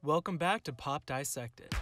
Welcome back to Pop Dissected.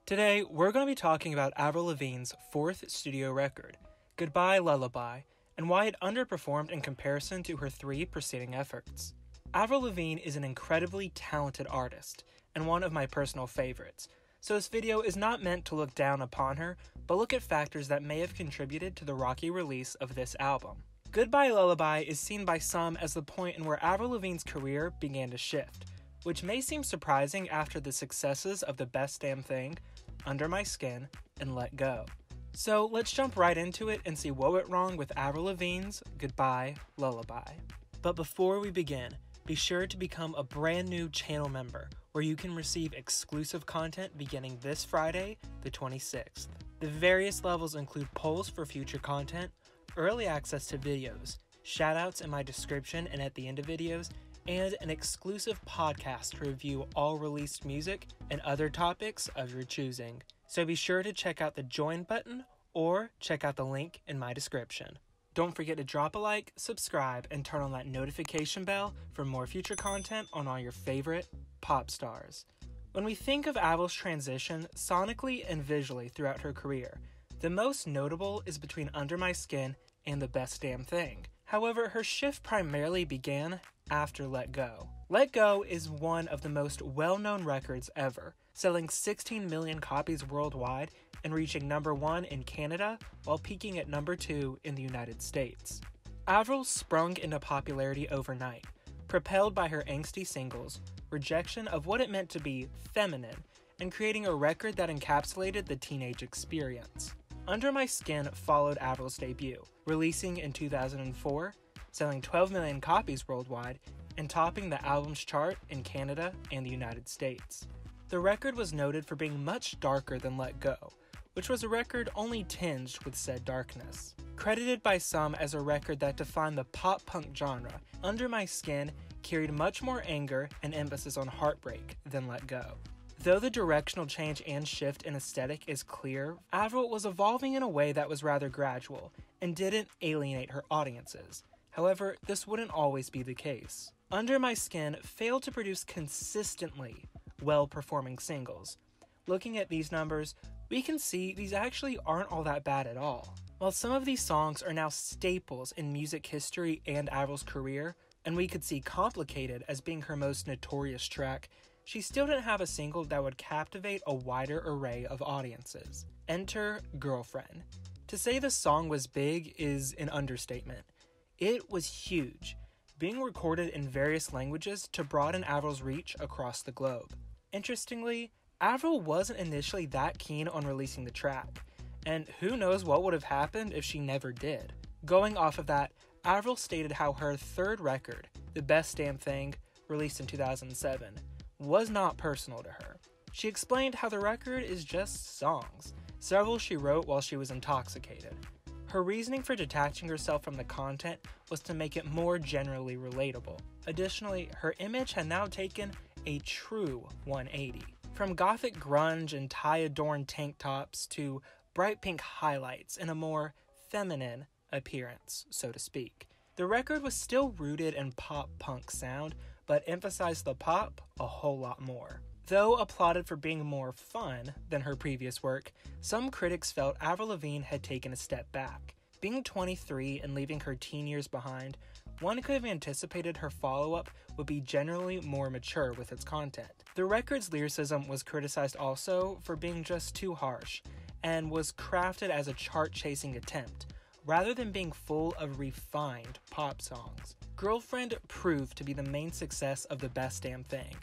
Today, we're going to be talking about Avril Lavigne's fourth studio record, Goodbye Lullaby, and why it underperformed in comparison to her three preceding efforts. Avril Lavigne is an incredibly talented artist, and one of my personal favorites, so this video is not meant to look down upon her, but look at factors that may have contributed to the rocky release of this album. Goodbye Lullaby is seen by some as the point in where Avril Lavigne's career began to shift, which may seem surprising after the successes of The Best Damn Thing, Under My Skin, and Let Go. So let's jump right into it and see what went wrong with Avril Lavigne's Goodbye Lullaby. But before we begin, be sure to become a brand new channel member where you can receive exclusive content beginning this Friday, the 26th. The various levels include polls for future content, early access to videos, shoutouts in my description and at the end of videos, and an exclusive podcast to review all released music and other topics of your choosing. So be sure to check out the join button or check out the link in my description. Don't forget to drop a like, subscribe, and turn on that notification bell for more future content on all your favorite pop stars. When we think of Avril's transition sonically and visually throughout her career, the most notable is between Under My Skin and The Best Damn Thing. However, her shift primarily began after Let Go. Let Go is one of the most well-known records ever, selling 16 million copies worldwide and reaching number 1 in Canada while peaking at number 2 in the United States. Avril sprung into popularity overnight, propelled by her angsty singles, rejection of what it meant to be feminine, and creating a record that encapsulated the teenage experience. Under My Skin followed Avril's debut, releasing in 2004, selling 12 million copies worldwide, and topping the album's chart in Canada and the United States. The record was noted for being much darker than Let Go, which was a record only tinged with said darkness. Credited by some as a record that defined the pop-punk genre, Under My Skin carried much more anger and emphasis on heartbreak than Let Go. Though the directional change and shift in aesthetic is clear, Avril was evolving in a way that was rather gradual and didn't alienate her audiences. However, this wouldn't always be the case. Under My Skin failed to produce consistently well-performing singles. Looking at these numbers, we can see these actually aren't all that bad at all. While some of these songs are now staples in music history and Avril's career, and we could see Complicated as being her most notorious track, she still didn't have a single that would captivate a wider array of audiences. Enter Girlfriend. To say the song was big is an understatement. It was huge, being recorded in various languages to broaden Avril's reach across the globe. Interestingly, Avril wasn't initially that keen on releasing the track, and who knows what would have happened if she never did. Going off of that, Avril stated how her third record, The Best Damn Thing, released in 2007, was not personal to her. She explained how the record is just songs, several she wrote while she was intoxicated. Her reasoning for detaching herself from the content was to make it more generally relatable. Additionally, her image had now taken a true 180. From gothic grunge and tie-adorned tank tops to bright pink highlights and a more feminine appearance, so to speak. The record was still rooted in pop-punk sound, but emphasized the pop a whole lot more. Though applauded for being more fun than her previous work, some critics felt Avril Lavigne had taken a step back. Being 23 and leaving her teen years behind, one could have anticipated her follow-up would be generally more mature with its content. The record's lyricism was criticized also for being just too harsh, and was crafted as a chart-chasing attempt, rather than being full of refined pop songs. Girlfriend proved to be the main success of The Best Damn Thing,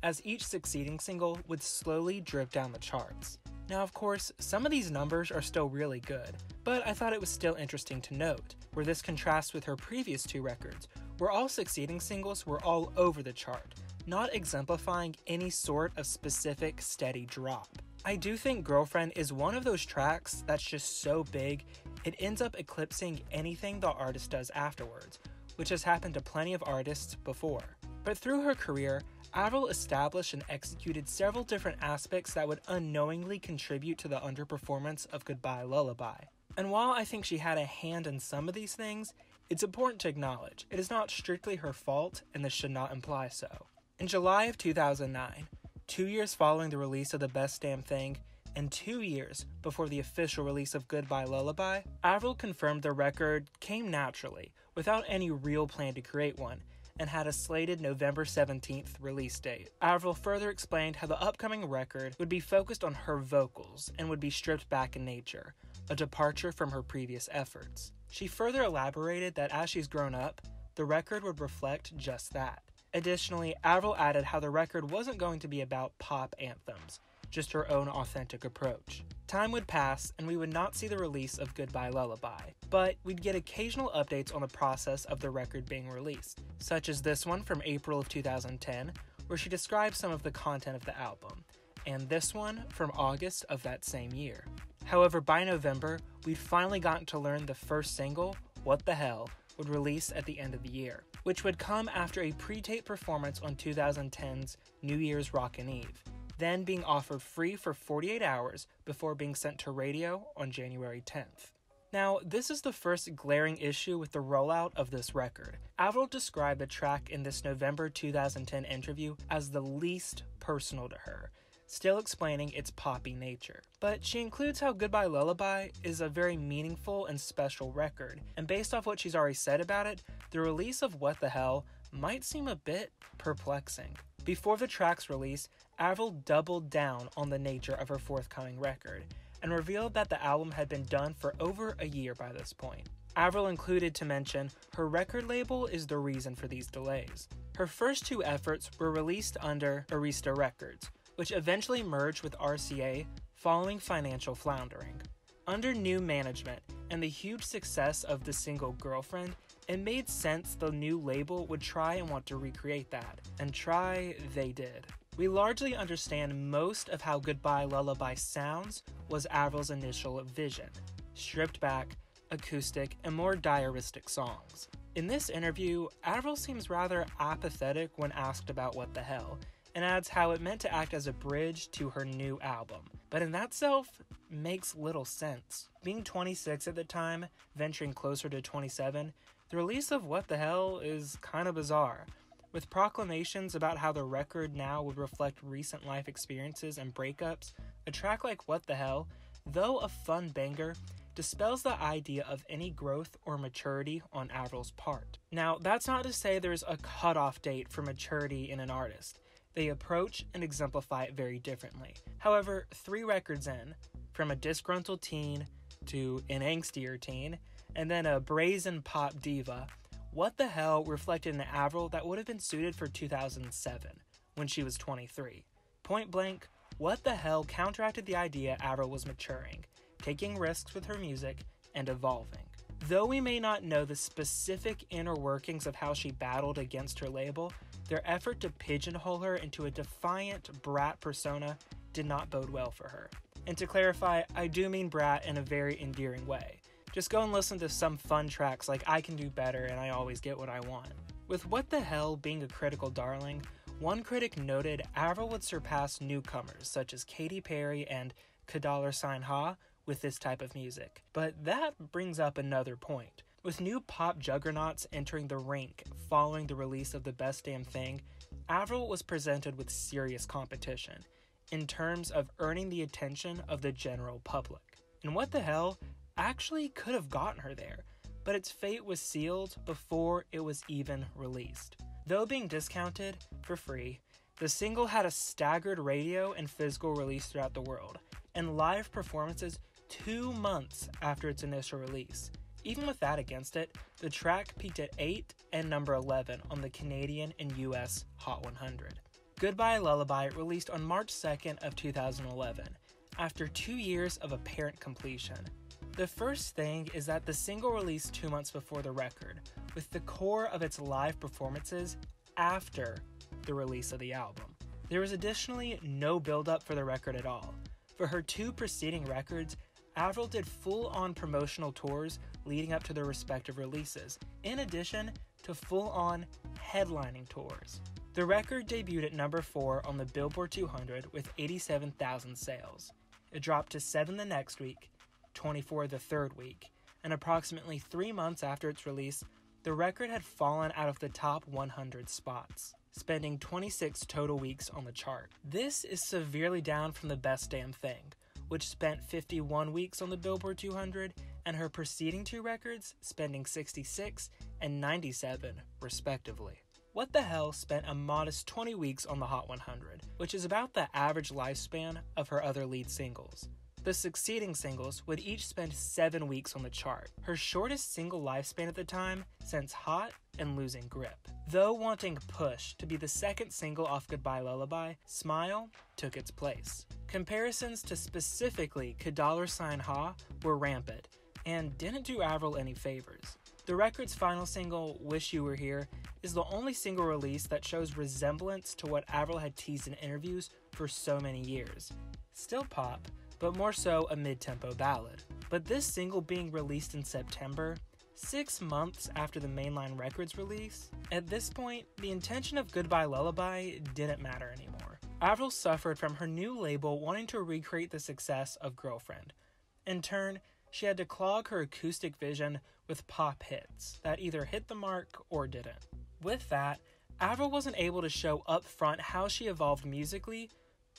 as each succeeding single would slowly drip down the charts. Now, of course, some of these numbers are still really good, but I thought it was still interesting to note, where this contrasts with her previous two records, where all succeeding singles were all over the chart, not exemplifying any sort of specific steady drop. I do think Girlfriend is one of those tracks that's just so big, it ends up eclipsing anything the artist does afterwards, which has happened to plenty of artists before. But through her career, Avril established and executed several different aspects that would unknowingly contribute to the underperformance of Goodbye Lullaby. And while I think she had a hand in some of these things, it's important to acknowledge it is not strictly her fault and this should not imply so. In July of 2009, 2 years following the release of The Best Damn Thing, and 2 years before the official release of Goodbye Lullaby, Avril confirmed the record came naturally, without any real plan to create one, and had a slated November 17th release date. Avril further explained how the upcoming record would be focused on her vocals and would be stripped back in nature, a departure from her previous efforts. She further elaborated that as she's grown up, the record would reflect just that. Additionally, Avril added how the record wasn't going to be about pop anthems, just her own authentic approach. Time would pass, and we would not see the release of Goodbye Lullaby, but we'd get occasional updates on the process of the record being released, such as this one from April of 2010, where she describes some of the content of the album, and this one from August of that same year. However, by November, we'd finally gotten to learn the first single, What the Hell, would release at the end of the year, which would come after a pre-tape performance on 2010's New Year's Rockin' Eve, then being offered free for 48 hours before being sent to radio on January 10th. Now, this is the first glaring issue with the rollout of this record. Avril described the track in this November 2010 interview as the least personal to her, still explaining its poppy nature. But she includes how Goodbye Lullaby is a very meaningful and special record, and based off what she's already said about it, the release of What the Hell might seem a bit perplexing. Before the track's release, Avril doubled down on the nature of her forthcoming record, and revealed that the album had been done for over a year by this point. Avril included to mention her record label is the reason for these delays. Her first two efforts were released under Arista Records, which eventually merged with RCA following financial floundering. Under new management and the huge success of the single Girlfriend, it made sense the new label would try and want to recreate that, and try they did. We largely understand most of how Goodbye Lullaby sounds was Avril's initial vision, stripped back, acoustic, and more diaristic songs. In this interview, Avril seems rather apathetic when asked about What the Hell, and adds how it meant to act as a bridge to her new album, but in that self, makes little sense. Being 26 at the time, venturing closer to 27, the release of What the Hell is kinda bizarre, with proclamations about how the record now would reflect recent life experiences and breakups. A track like What the Hell, though a fun banger, dispels the idea of any growth or maturity on Avril's part. Now, that's not to say there's a cutoff date for maturity in an artist. They approach and exemplify it very differently. However, 3 records in, from a disgruntled teen to an angstier teen, and then a brazen pop diva, What the Hell reflected an Avril that would have been suited for 2007, when she was 23. Point blank, What the Hell counteracted the idea Avril was maturing, taking risks with her music, and evolving. Though we may not know the specific inner workings of how she battled against her label, their effort to pigeonhole her into a defiant brat persona did not bode well for her. And to clarify, I do mean brat in a very endearing way. Just go and listen to some fun tracks like I Can Do Better and I Always Get What I Want. With What the Hell being a critical darling, one critic noted Avril would surpass newcomers such as Katy Perry and $$ Ha with this type of music. But that brings up another point. With new pop juggernauts entering the rink following the release of The Best Damn Thing, Avril was presented with serious competition in terms of earning the attention of the general public. And What the Hell actually could have gotten her there, but its fate was sealed before it was even released. Though being discounted for free, the single had a staggered radio and physical release throughout the world, and live performances 2 months after its initial release. Even with that against it, the track peaked at 8 and number 11 on the Canadian and US Hot 100. Goodbye Lullaby released on March 2nd of 2011, after 2 years of apparent completion. The first thing is that the single released 2 months before the record, with the core of its live performances after the release of the album. There was additionally no build-up for the record at all. For her 2 preceding records, Avril did full-on promotional tours leading up to their respective releases, in addition to full-on headlining tours. The record debuted at number 4 on the Billboard 200 with 87,000 sales. It dropped to 7 the next week, 24 the third week, and approximately 3 months after its release, the record had fallen out of the top 100 spots. spending 26 total weeks on the chart. This is severely down from the Best Damn Thing, which spent 51 weeks on the Billboard 200, and her preceding two records spending 66 and 97, respectively. What the Hell spent a modest 20 weeks on the Hot 100, which is about the average lifespan of her other lead singles. The succeeding singles would each spend 7 weeks on the chart, her shortest single lifespan at the time since Hot and Losing Grip. Though wanting Push to be the second single off Goodbye Lullaby, Smile took its place. Comparisons to specifically $$ Ha were rampant, and didn't do Avril any favors. The record's final single, Wish You Were Here, is the only single release that shows resemblance to what Avril had teased in interviews for so many years. Still pop, but more so a mid-tempo ballad. But this single being released in September, 6 months after the mainline record's release, at this point, the intention of Goodbye Lullaby didn't matter anymore. Avril suffered from her new label wanting to recreate the success of Girlfriend. In turn, she had to clog her acoustic vision with pop hits that either hit the mark or didn't. With that, Avril wasn't able to show up front how she evolved musically,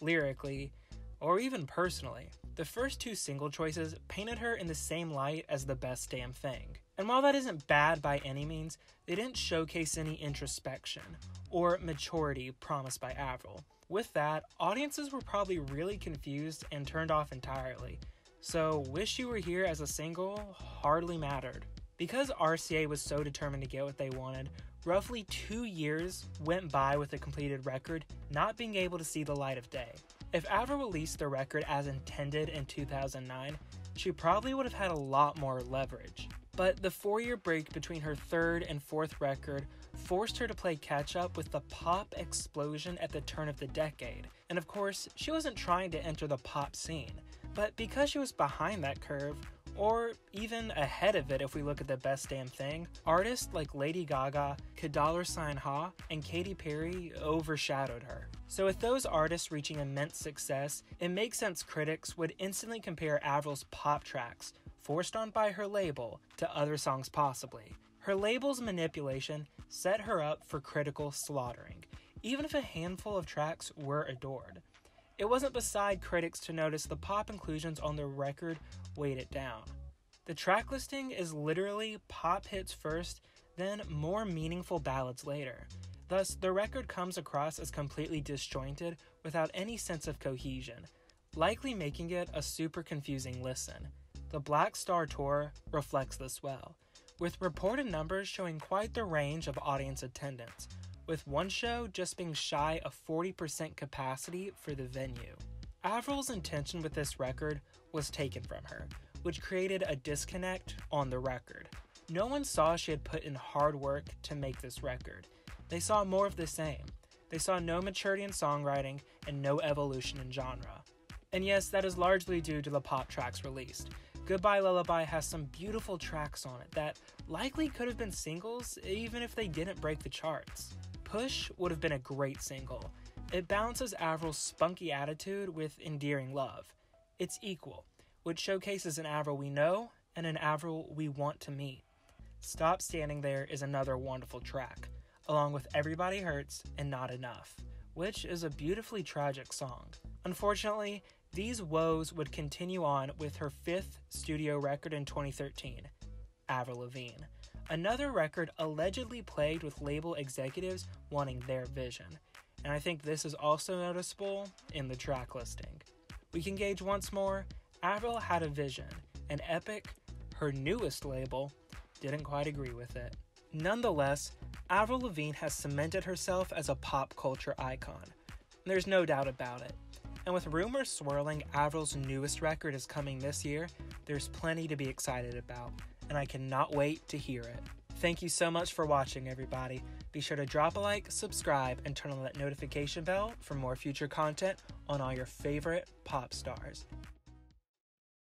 lyrically, or even personally. The first two single choices painted her in the same light as the Best Damn Thing. And while that isn't bad by any means, they didn't showcase any introspection or maturity promised by Avril. With that, audiences were probably really confused and turned off entirely. So Wish You Were Here as a single hardly mattered. Because RCA was so determined to get what they wanted, roughly 2 years went by with the completed record not being able to see the light of day. If Avril released the record as intended in 2009, she probably would have had a lot more leverage. But the 4-year break between her third and fourth record forced her to play catch-up with the pop explosion at the turn of the decade. And of course, she wasn't trying to enter the pop scene. But because she was behind that curve, or even ahead of it if we look at the Best Damn Thing, artists like Lady Gaga, $$ Ha, and Katy Perry overshadowed her. So with those artists reaching immense success, it makes sense critics would instantly compare Avril's pop tracks, forced on by her label, to other songs possibly. Her label's manipulation set her up for critical slaughtering, even if a handful of tracks were adored. It wasn't beside critics to notice the pop inclusions on the record weighed it down. The track listing is literally pop hits first, then more meaningful ballads later. Thus, the record comes across as completely disjointed without any sense of cohesion, likely making it a super confusing listen. The Black Star Tour reflects this well, with reported numbers showing quite the range of audience attendance, with one show just being shy of 40% capacity for the venue. Avril's intention with this record was taken from her, which created a disconnect on the record. No one saw she had put in hard work to make this record. They saw more of the same. They saw no maturity in songwriting and no evolution in genre. And yes, that is largely due to the pop tracks released. Goodbye Lullaby has some beautiful tracks on it that likely could have been singles even if they didn't break the charts. Push would have been a great single. It balances Avril's spunky attitude with endearing love. It's equal, which showcases an Avril we know and an Avril we want to meet. Stop Standing There is another wonderful track, along with Everybody Hurts and Not Enough, which is a beautifully tragic song. Unfortunately, these woes would continue on with her 5th studio record in 2013, Avril Lavigne. Another record allegedly plagued with label executives wanting their vision, and I think this is also noticeable in the track listing. We can gauge once more, Avril had a vision, and Epic, her newest label, didn't quite agree with it. Nonetheless, Avril Lavigne has cemented herself as a pop culture icon. There's no doubt about it. And with rumors swirling Avril's newest record is coming this year, there's plenty to be excited about, and I cannot wait to hear it. Thank you so much for watching, everybody. Be sure to drop a like, subscribe, and turn on that notification bell for more future content on all your favorite pop stars.